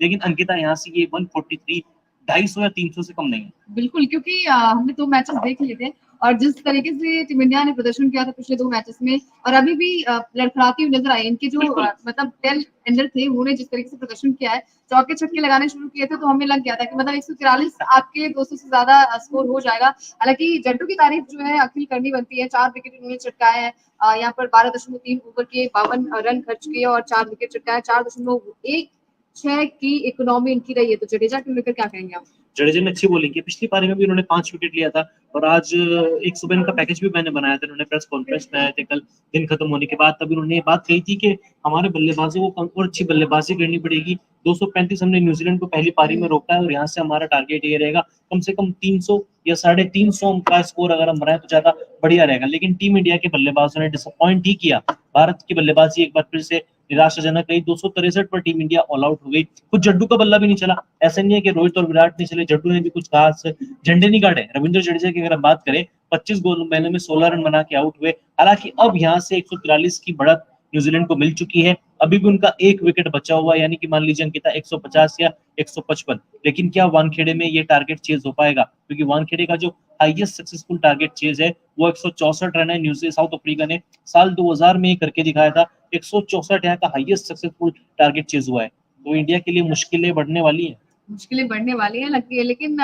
लेकिन अंकिता यहाँ से ये 143 250 या 300 से कम नहीं है। बिल्कुल, क्योंकि हमने 2 मैचेस देख लिए थे और जिस तरीके से टीम इंडिया ने प्रदर्शन किया था पिछले 2 मैचेस में और अभी भी लड़खड़ाती हुई नजर आई। इनके जो मतलब टेल एंडर थे उन्होंने जिस तरीके से प्रदर्शन किया है, चौके छक्के लगाने शुरू किए थे तो हमें लग गया था कि मतलब 143 आपके 200 से ज्यादा स्कोर हो जाएगा। हालांकि जड्डू की तारीफ जो है अखिल करनी बनती है। 4 विकेट उन्होंने चटकाए हैं, यहाँ पर 12.3 ओवर के 52 रन खर्च किए और 4 विकेट चटकाए। 4.16 की इकोनॉमी इनकी रही है। तो जडेजा को लेकर क्या कहेंगे आप? जडेजा ने अच्छी बॉलिंग की, पिछली पारी में भी उन्होंने 5 विकेट लिया था और आज एक सुबह इनका पैकेज भी मैंने बनाया था, उन्होंने प्रेस कॉन्फ्रेंस में आए थे कल दिन खत्म होने के बाद, तभी उन्होंने ये बात कही थी कि हमारे बल्लेबाजों को और अच्छी बल्लेबाजी करनी पड़ेगी। 235 हमने न्यूजीलैंड को पहली पारी में रोका है और यहाँ से हमारा टारगेट ये रहेगा कम से कम 300 या 350 का स्कोर अगर हम बनाए तो ज्यादा बढ़िया रहेगा। लेकिन टीम इंडिया के बल्लेबाजों ने डिसअपॉइंट ही किया। भारत की बल्लेबाजी एक बार फिर से निराशाजनक रही। 263 पर टीम इंडिया ऑल आउट हो गई। कुछ जड्डू का बल्ला भी नहीं चला। ऐसा नहीं है कि रोहित और विराट नहीं चले, जड्डू ने भी कुछ खास झंडे नहीं काटे। रविंद्र जडेजा की अगर हम बात करें, 25 गेंदों में 16 रन बना के आउट हुए। हालांकि अब यहाँ से 143 की बढ़त न्यूजीलैंड को मिल चुकी है। अभी भी उनका एक विकेट बचा हुआ है, यानी कि मान लीजिए अंकिता 150 या 155। लेकिन क्या वानखेड़े में ये टारगेट चेज हो पाएगा? क्योंकि वानखेड़े का जो हाईएस्ट सक्सेसफुल टारगेट चेज है वो 164 रन है। न्यूजीलैंड साउथ अफ्रीका ने साल 2000 में करके दिखाया था। 164 यहाँ का हाईएस्ट सक्सेसफुल टारगेट चेज हुआ है। तो इंडिया के लिए मुश्किलें बढ़ने वाली हैं। मुश्किलें बढ़ने वाली हैं लगती है, लेकिन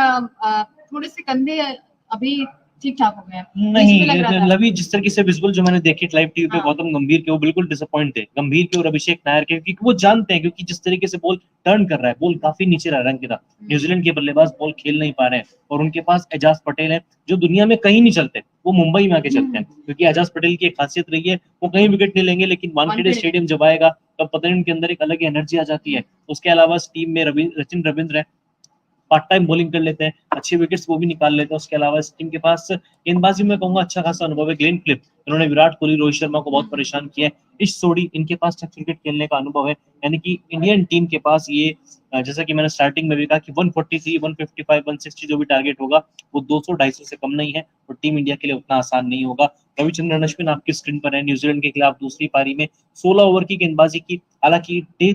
थोड़े से कंधे अभी ठीक ठाक हो गए हैं। नहीं, लवी जिस तरीके से विजुअल जो मैंने देखे लाइव टीवी पे हाँ। गौतम गंभीर के, वो बिल्कुल डिसअपॉइंट थे। गंभीर के और अभिषेक नायर के, क्योंकि वो जानते हैं, क्योंकि जिस तरीके से बॉल टर्न कर रहा है, बॉल काफी नीचे रह रहा है अंकिता। न्यूजीलैंड के बल्लेबाज बॉल खेल नहीं पा रहे हैं और उनके पास एजाज पटेल है जो दुनिया में कहीं नहीं चलते, वो मुंबई में आके चलते हैं। क्योंकि एजाज पटेल की एक खासियत रही है, वो कहीं विकेट नहीं लेंगे, लेकिन वानखेड़े स्टेडियम जब आएगा तब पता नहीं उनके अंदर एक अलग एनर्जी आ जाती है। उसके अलावा टीम में सचिन रविंद्र है, पार्ट टाइम बॉलिंग कर लेते हैं, अच्छे विकेट्स वो भी निकाल लेते हैं। उसके अलावा इस टीम के पास गेंदबाजी में कहूंगा अच्छा खासा अनुभव है। ग्लेन फिलिप, इन्होंने विराट कोहली रोहित शर्मा को बहुत परेशान किया है। इस सोडी इनके पास टेस्ट क्रिकेट खेलने का अनुभव है। यानी कि इंडियन टीम के पास ये जैसा कि मैंने स्टार्टिंग में भी कहा कि 143, 155, 160 जो भी टारगेट होगा वो 200-250 से कम नहीं है और टीम इंडिया के लिए उतना आसान नहीं होगा। रविचंद्रन अश्विन आपकी स्क्रीन पर है, न्यूजीलैंड के खिलाफ दूसरी पारी में 16 ओवर की गेंदबाजी की। हालांकि डे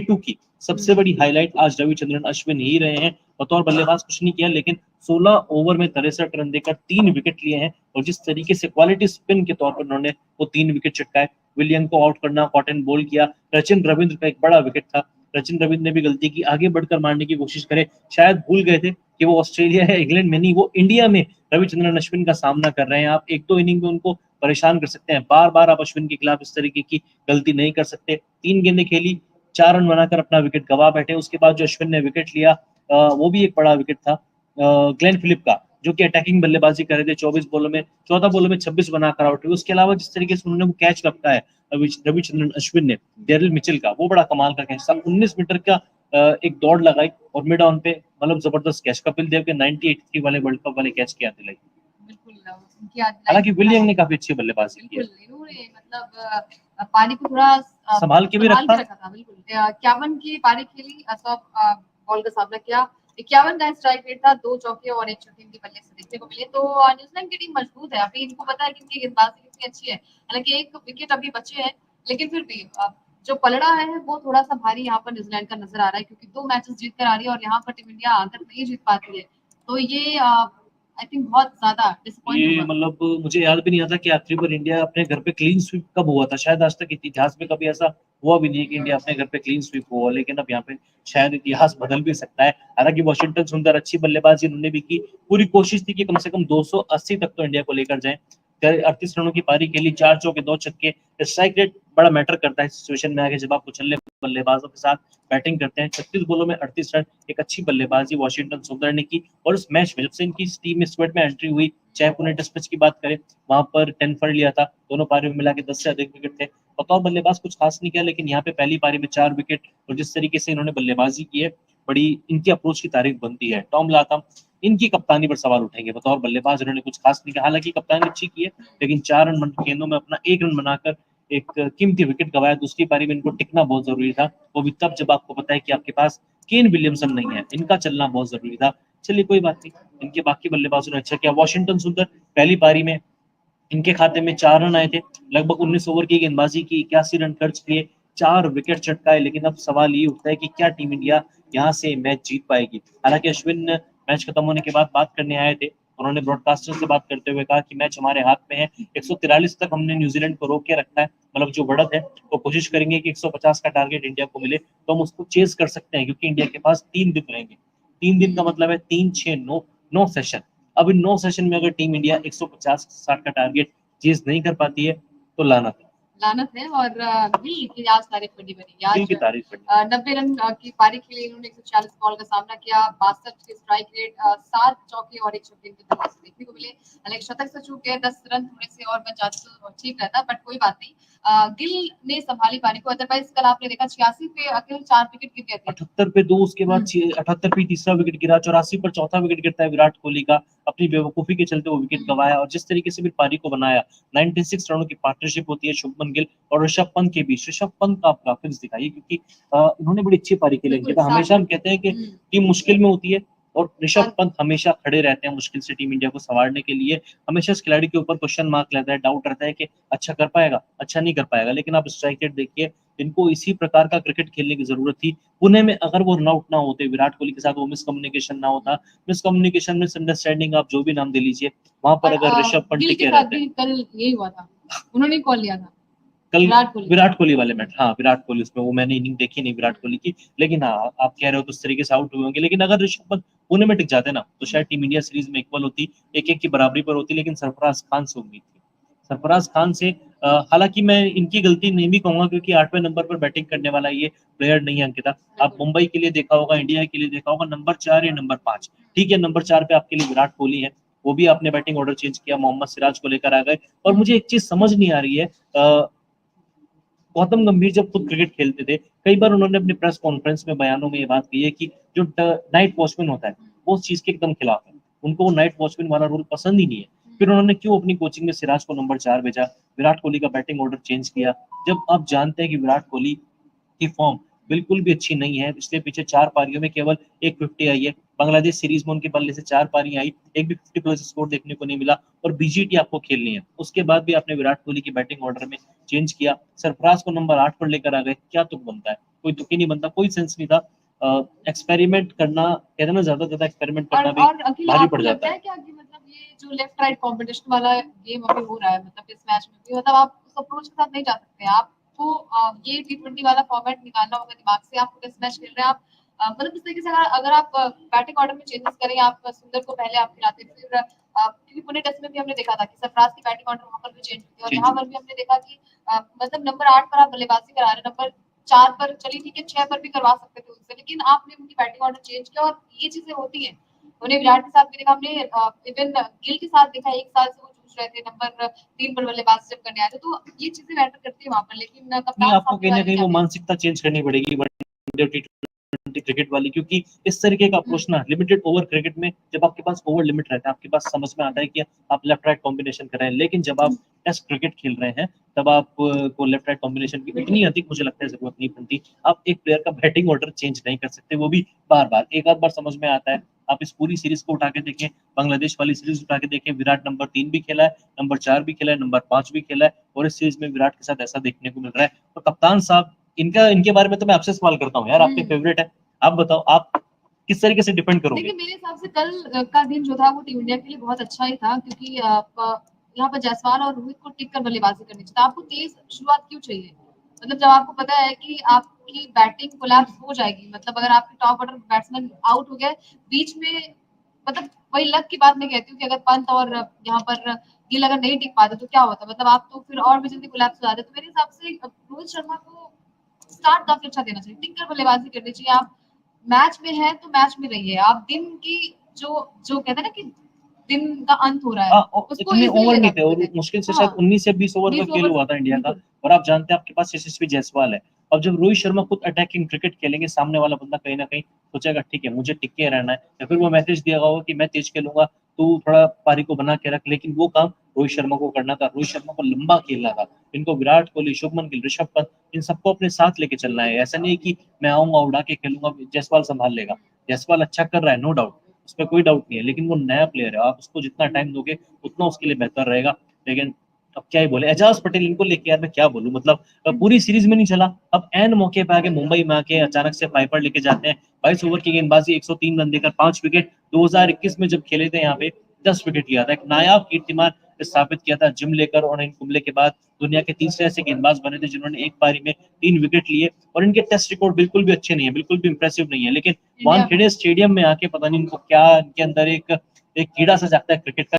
2 की सबसे बड़ी हाईलाइट आज रविचंद्रन अश्विन ही रहे हैं। बतौर बल्लेबाज कुछ नहीं किया, लेकिन 16 ओवर में 63 रन देकर 3 विकेट लिए हैं और जिस तरीके से क्वालिटी स्पिन के तौर पर उन्होंने वो 3 विकेट चटकाए। विलियम को आउट करना, कॉटन बॉल किया। सचिन रविंद्र का एक बड़ा विकेट था, सचिन रविंद्र ने भी गलती की, आगे बढ़कर मारने की कोशिश करे, शायद भूल गए थे कि वो ऑस्ट्रेलिया है, इंग्लैंड में नहीं, वो इंडिया में रविचंद्रन अश्विन का सामना कर रहे हैं। आप एक दो इनिंग में उनको परेशान कर सकते हैं, बार बार आप अश्विन के खिलाफ इस तरीके की गलती नहीं कर सकते। 3 गेंदें खेली, 4 रन बनाकर अपना विकेट गवा बैठे। उसके बाद जो अश्विन ने विकेट लिया वो भी एक बड़ा विकेट था ग्लेन फिलिप का, जो कि अटैकिंग बल्लेबाजी कर रहे थे। 14 बॉलों में 26 बनाकर आउट हुए। उसके अलावा जिस तरीके से उन्होंने वो कैच रखा है रविचंद्रन अश्विन ने डेरिल मिचेल का, वो बड़ा कमाल का कैच था। 19 मीटर का एक दौड़ लगाई और मिड ऑन पे मतलब जबरदस्त कैच, कपिल देव के 1983 वाले वर्ल्ड कप वाले कैच की याद दिलाई। हालांकि विलियम ने काफी अच्छी बल्लेबाजी की, मतलब पारी को थोड़ा संभाल के भी रखा था। बिल्कुल 51 की पारी खेली, 100 बॉल का सामना किया। 51 का स्ट्राइक रेट था, 2 चौके और 1 छक्के इनके बल्ले से देखने को मिले। तो न्यूजीलैंड की टीम मजबूत है, अभी इनको पता है कि इनकी गेंदबाजी कितनी अच्छी है। हालांकि एक विकेट अभी बचे हैं, लेकिन फिर भी जो पलड़ा है वो थोड़ा सा भारी यहाँ पर न्यूजीलैंड का नजर आ रहा है, क्योंकि 2 मैचेस जीत कर आ रही है और यहाँ पर टीम इंडिया आकर नहीं जीत पाती है। तो ये आई थिंक बहुत ज्यादा ये मतलब मुझे याद भी नहीं आता कि आखिरी बार इंडिया अपने घर पे क्लीन स्वीप कब हुआ था। शायद आज तक इतिहास में कभी ऐसा हुआ भी नहीं है कि इंडिया अपने घर पे क्लीन स्वीप हुआ, लेकिन अब यहाँ पे शायद इतिहास बदल भी सकता है। हालांकि वॉशिंगटन सुंदर अच्छी बल्लेबाजी उन्होंने भी की, पूरी कोशिश थी कि कम से कम 280 तक तो इंडिया को लेकर जाए। 38 रनों की पारी खेली, 4 चौके 2 छक्के। स्ट्राइक रेट बड़ा मैटर करता है सिचुएशन में आगे, जब आप उछलने बल्लेबाजों के साथ बैटिंग करते हैं। 36 बॉलों में 38 रन, एक अच्छी बल्लेबाजी वॉशिंगटन सुंदर ने की। और उस मैच में जब से इनकी टीम में स्क्वाड में एंट्री हुई, चाहे पुणे टेस्ट मैच की बात करें, वहां पर 10 फॉर लिया था, दोनों पारी में मिला के 10 से अधिक विकेट थे। बतौर बल्लेबाज कुछ खास नहीं किया, लेकिन यहाँ पे पहली पारी में 4 विकेट और जिस तरीके से इन्होंने बल्लेबाजी की है, बड़ी इनकी अप्रोच की तारीफ बनती है। टॉम लाथम इनकी कप्तानी पर सवाल उठेंगे। बतौर बल्लेबाज इन्होंने कुछ खास नहीं किया, हालांकि कप्तानी अच्छी की है, लेकिन 4 रन गेंदों में अपना 1 रन बनाकर एक कीमती विकेट गवाया। दूसरी पारी में इनको टिकना बहुत जरूरी था, वो भी तब जब आपको पता है कि आपके पास केन विलियमसन नहीं है, इनका चलना बहुत जरूरी था। चलिए कोई बात नहीं, इनके बाकी बल्लेबाजों ने अच्छा किया। वॉशिंगटन सुंदर पहली पारी में इनके खाते में 4 रन आए थे, लगभग 19 ओवर की गेंदबाजी की, 81 रन खर्च किए, 4 विकेट चटकाए, लेकिन अब सवाल ये उठता है कि क्या टीम इंडिया यहाँ से मैच जीत पाएगी। हालांकि अश्विन मैच खत्म होने के बाद बात करने आए थे, उन्होंने ब्रॉडकास्टर से बात करते हुए कहा कि मैच हमारे हाथ में है, 143 तक हमने न्यूजीलैंड को रोक के रखा है, मतलब जो बढ़त है वो कोशिश करेंगे कि 150 का टारगेट इंडिया को मिले तो हम उसको चेज कर सकते हैं, क्योंकि इंडिया के पास 3 दिन रहेंगे। 3 दिन का मतलब है 3, 6, 9 सेशन। अब इन 9 सेशन में अगर टीम इंडिया 150-60 का टारगेट चेज नहीं कर पाती है तो लानत है। लानत है। और गिल की आज तारीफ बड़ी बनेगी। गिल आज की तारीफ करनी 90 रन की पारी के लिए इन्होंने 140 बॉल का सामना किया, 62 के स्ट्राइक रेट, 7 चौके और 1 छक्के इनके तरफ से देखने को मिले। हालांकि शतक से चूक गए, 10 रन थोड़े से और बच जाते तो ठीक रहता, बट कोई बात नहीं। गिल ने संभाली पारी को। अदरवाइज कल आपने देखा 86 पे अकेले 4 विकेट गिर गए थे। 78 पे 2, उसके बाद 78 पे तीसरा विकेट गिरा, 84 पर चौथा विकेट गिरता है विराट कोहली का, अपनी बेवकूफी के चलते वो विकेट गंवाया, और जिस तरीके से भी पारी को बनाया, 96 रनों की पार्टनरशिप होती है शुभमन गिल और ऋषभ पंत के बीच। ऋषभ पंत का आप ग्राफिक्स दिखाइए, क्योंकि उन्होंने बड़ी अच्छी पारी खेली। बिल्कुल, हमेशा हम कहते हैं कि टीम मुश्किल में होती है और ऋषभ और पंत हमेशा खड़े रहते हैं मुश्किल से टीम इंडिया को संवारने के लिए। हमेशा इस खिलाड़ी के ऊपर क्वेश्चन मार्क रहता है, डाउट रहता है कि अच्छा कर पाएगा, अच्छा नहीं कर पाएगा, लेकिन आप स्ट्राइक रेट देखिए, इनको इसी प्रकार का क्रिकेट खेलने की जरूरत थी। पुणे में अगर वो रन आउट ना होते, विराट कोहली के साथ वो मिसकम्युनिकेशन ना होता, मिसकम्युनिकेशन, मिसअंडरस्टैंडिंग आप जो भी नाम दे लीजिए, वहां पर अगर ऋषभ पंत गिल के टिके साथ रहते, भी कल यही हुआ था, उन्होंने कॉल लिया था कल विराट कोहली। विराट कोहली वाले मैच, हाँ विराट कोहली, उसमें वो मैंने इनिंग देखी नहीं विराट कोहली की, लेकिन हाँ आप कह रहे हो तो उस तरीके से आउट हुए होंगे, लेकिन अगर ऋषभ पंत पुणे में टिक जाते ना तो शायद टीम इंडिया सीरीज में इक्वल होती, 1-1 की बराबरी पर होती, लेकिन सरफराज खान से उम्मीद थी, सरफराज खान से। हालांकि मैं इनकी गलती नहीं भी कहूंगा, क्योंकि 8वें नंबर पर बैटिंग करने वाला ये प्लेयर नहीं है अंकिता। आप मुंबई के लिए देखा होगा, इंडिया के लिए देखा होगा, नंबर 4 या नंबर 5, ठीक है, नंबर 4 पे आपके लिए विराट कोहली है, वो भी आपने बैटिंग ऑर्डर चेंज किया, मोहम्मद सिराज को लेकर आ गए। और मुझे एक चीज समझ नहीं आ रही है, गौतम गंभीर जब खुद क्रिकेट खेलते थे, कई बार उन्होंने अपने प्रेस कॉन्फ्रेंस में, बयानों में ये बात कही है कि जो नाइट वॉचमैन होता है वो उस चीज के एकदम खिलाफ है, उनको वो नाइट वॉचमैन वाला रोल पसंद ही नहीं है। फिर उन्होंने क्यों अपनी कोचिंग में सिराज को नंबर 4 भेजा, विराट कोहली का बैटिंग ऑर्डर चेंज किया, जब आप जानते हैं कि विराट कोहली की फॉर्म बिल्कुल भी अच्छी नहीं है। पिछले पीछे 4 पारियों में केवल एक 50 आई है, बांग्लादेश सीरीज में उनके बल्ले से 4 पारी आई, एक भी 50 प्लस स्कोर देखने को नहीं मिला, और बीजीटी आपको खेलनी है। उसके बाद भी आपने विराट कोहली की बैटिंग ऑर्डर में चेंज किया, सरफराज को नंबर 8 पर लेकर आ गए, क्या तुक बनता है, कोई तुक ही नहीं बनता, कोई सेंस नहीं था। एक्सपेरिमेंट करना, कहते ना, ज्यादा एक्सपेरिमेंट करना भी और अखिल, भारी आपको पड़ जाता लगता है। है क्या कि मतलब ये जो लेफ्ट राइट कॉम्बिनेशन वाला गेम अभी हो रहा है, मतलब इस मैच में भी, मतलब आप उस अप्रोच के साथ नहीं जा सकते, आपको ये T20 वाला फॉर्मेट निकालना होगा दिमाग से। आपको टेस्ट मैच खेल रहे हैं आप, मतलब इस तरीके से अगर आप बैटिंग ऑर्डर में चेंजेस करें, आप सुंदर को पहले आप खिलाते, फिर क्योंकि पुणे टेस्ट में भी हमने देखा था कि सरफराज की बैटिंग ऑर्डर वहां पर भी चेंज हुई, और यहाँ पर भी हमने देखा कि मतलब नंबर 8 पर आप बल्लेबाजी करा रहे, नंबर 4 पर चलिए ठीक है, 6 पर भी करवा सकते थे उनसे, लेकिन आपने उनकी बैटिंग ऑर्डर चेंज किया, और ये चीजें होती हैं। उन्हें विराट के साथ भी देखा हमने, इवन गिल के साथ देखा, 1 साल से वो जूझ रहे थे नंबर 3 पर बल्लेबाजी जब करने आए थे, तो ये चीजें मैटर करती है वहां पर, लेकिन नहीं, कप्तान आपको साहब के कहीं ना बारे में कहीं क्या वो कहें? मानसिकता चेंज करनी पड़ेगी वनडे टी20 क्रिकेट वाली, क्योंकि इस तरीके का अप्रोच ना, लिमिटेड ओवर क्रिकेट में जब आपके पास ओवर लिमिट रहता है, आपके पास समझ में आता है कि आप लेफ्ट राइट कॉम्बिनेशन कर रहे हैं, लेकिन जब आप टेस्ट क्रिकेट खेल रहे हैं तब आप को लेफ्ट राइट कॉम्बिनेशन की इतनी अधिक, मुझे लगता है, जरूरत नहीं पड़ती। आप एक प्लेयर का बैटिंग ऑर्डर चेंज नहीं कर सकते, वो भी बार बार, एक आध बार समझ में आता है। आप इस पूरी सीरीज को उठा के देखें, बांग्लादेश वाली सीरीज उठा के देखें, विराट नंबर 3 भी खेला है, नंबर 4 भी खेला है, नंबर 5 भी खेला है, और इस सीरीज में विराट के साथ ऐसा देखने को मिल रहा है। तो कप्तान साहब, इनके बारे में तो मैं आपसे सवाल करता हूँ यार, आपके फेवरेट है, आप बताओ, आप किस तरीके से डिपेंड करोगे? देखिए, मेरे हिसाब से कल का दिन जो था वो टीम इंडिया के लिए बहुत अच्छा ही था, क्योंकि यहाँ पर जायसवाल और रोहित को टिक कर बल्लेबाजी करनी चाहिए। आपको तेज शुरुआत क्यों चाहिए? मतलब जब आपको पता है कि आपकी बैटिंग कोलैप्स हो जाएगी, मतलब अगर आपके टॉप ऑर्डर बैट्समैन आउट हो गए बीच में, मतलब वही लक की बात मैं कहती हूँ कि अगर पंत और यहाँ पर गिल अगर नहीं टिक पाते तो क्या होता, मतलब आप तो फिर और भी जल्दी कोलैप्स हो जाते। तो मेरे हिसाब से रोहित शर्मा को स्टार्ट काफी अच्छा देना चाहिए, टिक कर बल्लेबाजी करनी चाहिए। आप मैच में है तो मैच में रहिए, आप दिन की जो जो कहते हैं ना कि दिन का अंत हो रहा है, उसको इतने इजीली ओवर लेना नहीं थे, कोई और नहीं। मुश्किल से शायद हाँ, 19 या 20 ओवर का 20 खेल ओवर, हुआ था इंडिया का, बिल्कुल। और आप जानते हैं आपके पास यशस्वी जायसवाल है। अब जब रोहित शर्मा खुद अटैकिंग क्रिकेट खेलेंगे, सामने वाला बंदा कहीं ना कहीं सोचेगा ठीक है मुझे टिके रहना है, या फिर वो मैसेज दिया होगा कि मैं तेज खेलूंगा, तू थोड़ा पारी को बना के रख, लेकिन वो काम रोहित शर्मा को करना था, रोहित शर्मा को लंबा खेलना था, इनको विराट कोहली, शुभमन गिल, ऋषभ पंत, इन सबको अपने साथ लेके चलना है। ऐसा नहीं है कि मैं आऊंगा उड़ा के खेलूंगा, जायसवाल संभाल लेगा, जायसवाल अच्छा कर रहा है, नो डाउट, उसमें कोई डाउट नहीं है, लेकिन वो नया प्लेयर है, आप उसको जितना टाइम दोगे उतना उसके लिए बेहतर रहेगा। लेकिन अब क्या ही बोले, एजाज पटेल इनको लेके यार मैं क्या बोलूं, मतलब पूरी सीरीज में नहीं चला, अब एन मौके पे आके मुंबई में आके अचानक से पाइपर लेके जाते हैं। 22 ओवर की गेंदबाजी, 103 रन देकर 5 विकेट। 2021 में जब खेले थे यहाँ पे 10 विकेट लिया था, एक नायाब कीर्तिमान स्थापित किया था जिम लेकर, और इन कुंबले के बाद दुनिया के तीसरे ऐसे गेंदबाज बने थे जिन्होंने एक पारी में 3 विकेट लिए। और इनके टेस्ट रिकॉर्ड बिल्कुल भी अच्छे नहीं है, बिल्कुल भी इंप्रेसिव नहीं है, लेकिन इंडिया में वानखेड़े स्टेडियम में आके पता नहीं इनको क्या, इनके अंदर एक एक कीड़ा सा जागता है क्रिकेट का।